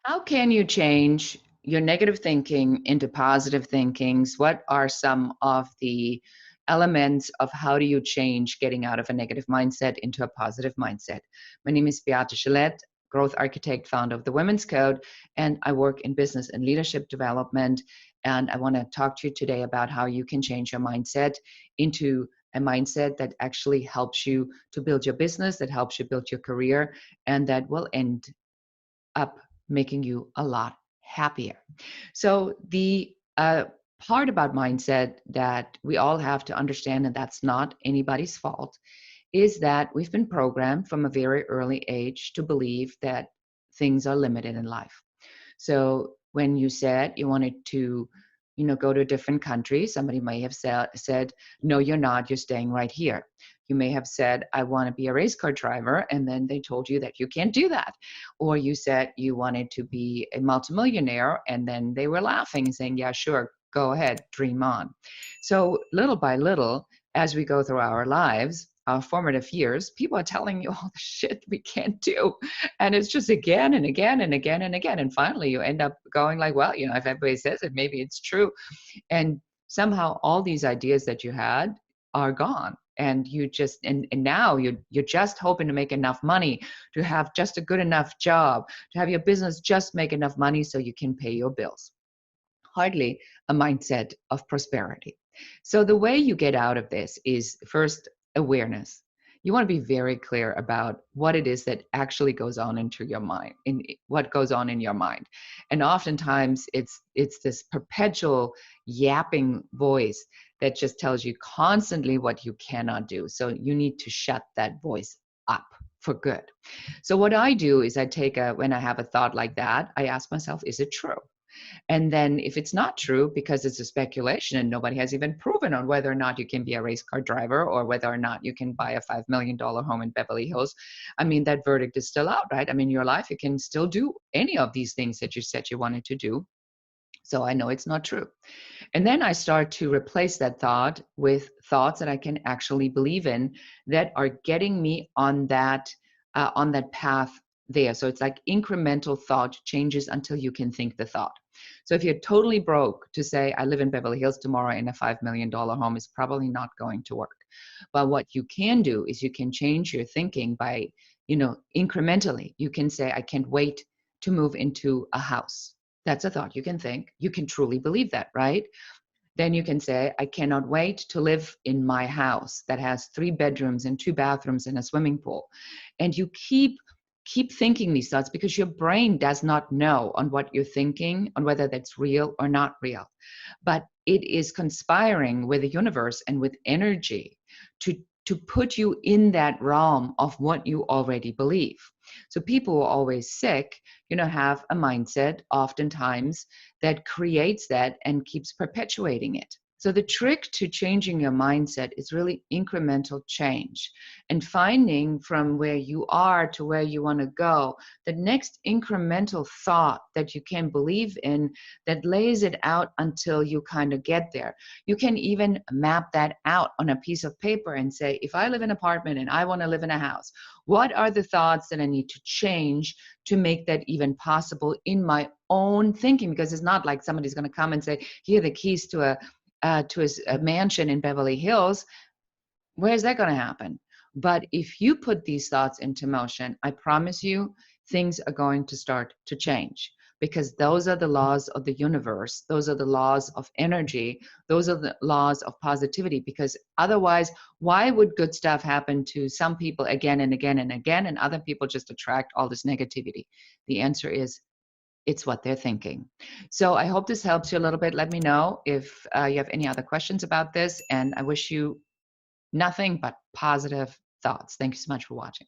How can you change your negative thinking into positive thinkings? What are some of the elements of how do you change getting out of a negative mindset into a positive mindset? My name is Beate Gillette, growth architect, founder of the Women's Code, and I work in business and leadership development. And I want to talk to you today about how you can change your mindset into a mindset that actually helps you to build your business, that helps you build your career, and that will end up making you a lot happier. So, the part about mindset that we all have to understand, and that's not anybody's fault, is that we've been programmed from a very early age to believe that things are limited in life. So when you said you wanted to, go to a different country, somebody may have said, no, you're not, you're staying right here. You may have said, I want to be a race car driver, and then they told you that you can't do that. Or you said you wanted to be a multimillionaire, and then they were laughing and saying, yeah, sure, go ahead, dream on. So little by little, as we go through our lives, our formative years, people are telling you all the shit we can't do. And it's just again and again and again and again. And finally, you end up going like, well, if everybody says it, maybe it's true. And somehow all these ideas that you had are gone. And you just, and now you're just hoping to make enough money, to have just a good enough job, to have your business just make enough money so you can pay your bills. Hardly a mindset of prosperity. So the way you get out of this is first awareness. You want to be very clear about what it is that actually goes on into your mind, in what goes on in your mind. And oftentimes it's this perpetual yapping voice that just tells you constantly what you cannot do. So you need to shut that voice up for good. So what I do is when I have a thought like that, I ask myself, is it true? And then if it's not true, because it's a speculation and nobody has even proven on whether or not you can be a race car driver or whether or not you can buy a $5 million home in Beverly Hills, I mean, that verdict is still out, right? I mean, your life, you can still do any of these things that you said you wanted to do. So I know it's not true. And then I start to replace that thought with thoughts that I can actually believe in that are getting me on that path there. So it's like incremental thought changes until you can think the thought. So if you're totally broke, to say, I live in Beverly Hills tomorrow in a $5 million home is probably not going to work. But what you can do is you can change your thinking by, incrementally. You can say, I can't wait to move into a house. That's a thought you can think. You can truly believe that, right? Then you can say, I cannot wait to live in my house that has 3 bedrooms and 2 bathrooms and a swimming pool. And you keep thinking these thoughts because your brain does not know on what you're thinking, on whether that's real or not real. But it is conspiring with the universe and with energy to put you in that realm of what you already believe. So people who are always sick, have a mindset oftentimes that creates that and keeps perpetuating it. So the trick to changing your mindset is really incremental change and finding from where you are to where you want to go, the next incremental thought that you can believe in that lays it out until you kind of get there. You can even map that out on a piece of paper and say, if I live in an apartment and I want to live in a house, what are the thoughts that I need to change to make that even possible in my own thinking? Because it's not like somebody's going to come and say, here are the keys to a mansion in Beverly Hills. Where's that going to happen? But if you put these thoughts into motion, I promise you, things are going to start to change because those are the laws of the universe. Those are the laws of energy. Those are the laws of positivity, because otherwise, why would good stuff happen to some people again and again and again, and other people just attract all this negativity? The answer is it's what they're thinking. So I hope this helps you a little bit. Let me know if you have any other questions about this, and I wish you nothing but positive thoughts. Thank you so much for watching.